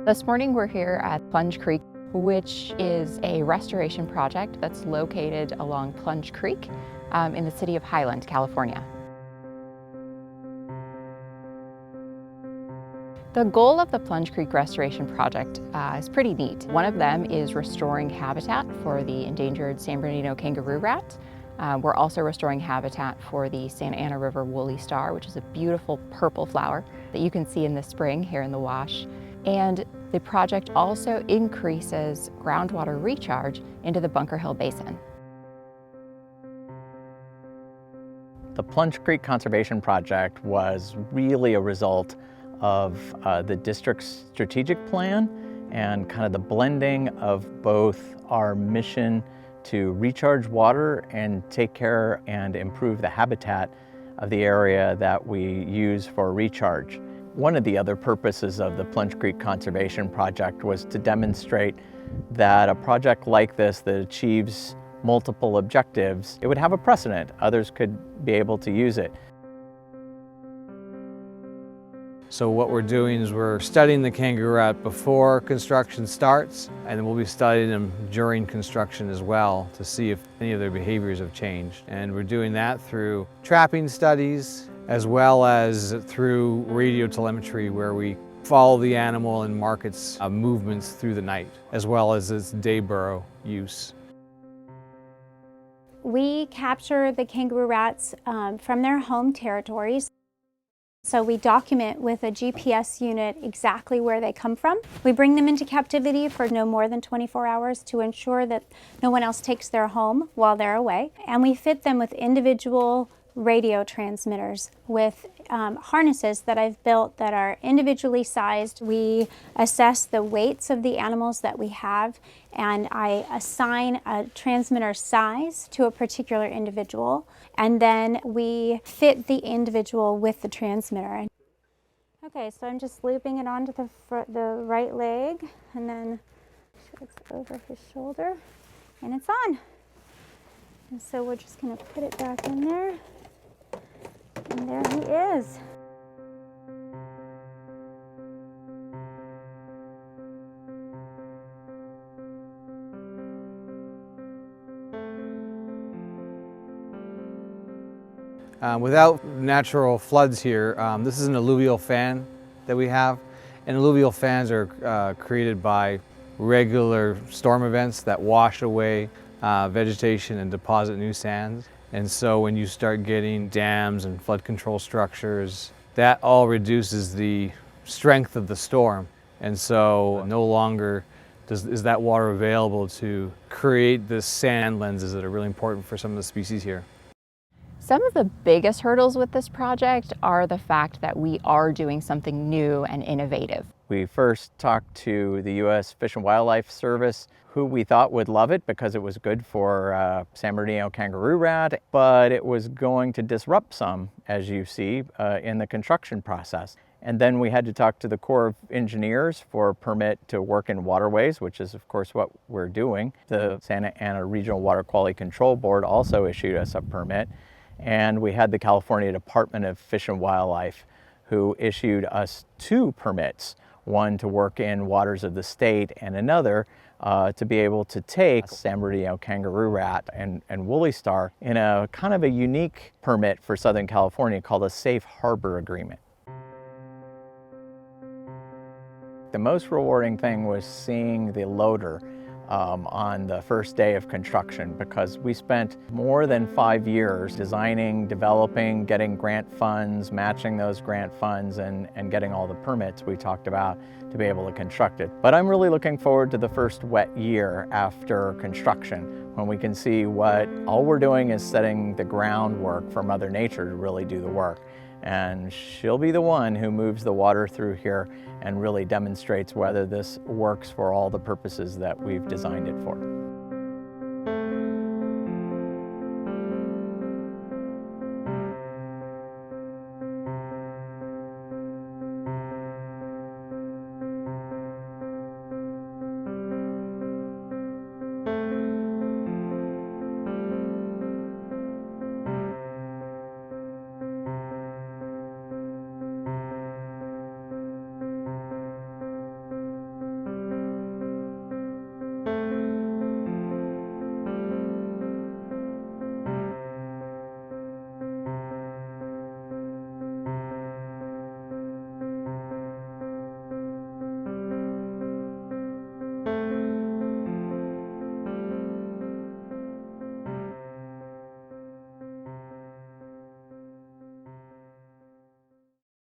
This morning we're here at Plunge Creek, which is a restoration project that's located along Plunge Creek in the city of Highland, California. The goal of the Plunge Creek Restoration Project is pretty neat. One of them is restoring habitat for the endangered San Bernardino kangaroo rat. We're also restoring habitat for the Santa Ana River woolly star, which is a beautiful purple flower that you can see in the spring here in the wash. And the project also increases groundwater recharge into the Bunker Hill Basin. The Plunge Creek Conservation Project was really a result of the district's strategic plan and kind of the blending of both our mission to recharge water and take care and improve the habitat of the area that we use for recharge. One of the other purposes of the Plunge Creek Conservation Project was to demonstrate that a project like this that achieves multiple objectives, it would have a precedent. Others could be able to use it. So what we're doing is we're studying the kangaroo rat before construction starts, and then we'll be studying them during construction as well to see if any of their behaviors have changed. And we're doing that through trapping studies as well as through radio telemetry, where we follow the animal and mark its movements through the night, as well as its day burrow use. We capture the kangaroo rats from their home territories. So we document with a GPS unit exactly where they come from. We bring them into captivity for no more than 24 hours to ensure that no one else takes their home while they're away. And we fit them with individual radio transmitters with harnesses that I've built that are individually sized. We assess the weights of the animals that we have, and I assign a transmitter size to a particular individual, and then we fit the individual with the transmitter. Okay, so I'm just looping it onto the right leg, and then it's over his shoulder, and it's on. And so we're just going to put it back in there. And there he is. Without natural floods here, this is an alluvial fan that we have. And alluvial fans are created by regular storm events that wash away vegetation and deposit new sands. And so when you start getting dams and flood control structures, that all reduces the strength of the storm. And so no longer is that water available to create the sand lenses that are really important for some of the species here. Some of the biggest hurdles with this project are the fact that we are doing something new and innovative. We first talked to the U.S. Fish and Wildlife Service, who we thought would love it because it was good for San Bernardino kangaroo rat, but it was going to disrupt some, as you see, in the construction process. And then we had to talk to the Corps of Engineers for a permit to work in waterways, which is of course what we're doing. The Santa Ana Regional Water Quality Control Board also issued us a permit. And we had the California Department of Fish and Wildlife, who issued us 2 permits, one to work in waters of the state and another to be able to take San Bernardino kangaroo rat and woolly star in a kind of a unique permit for Southern California called a Safe Harbor Agreement. The most rewarding thing was seeing the loader on the first day of construction, because we spent more than 5 years designing, developing, getting grant funds, matching those grant funds, and getting all the permits we talked about to be able to construct it. But I'm really looking forward to the first wet year after construction, when we can see what all we're doing is setting the groundwork for Mother Nature to really do the work. And she'll be the one who moves the water through here and really demonstrates whether this works for all the purposes that we've designed it for.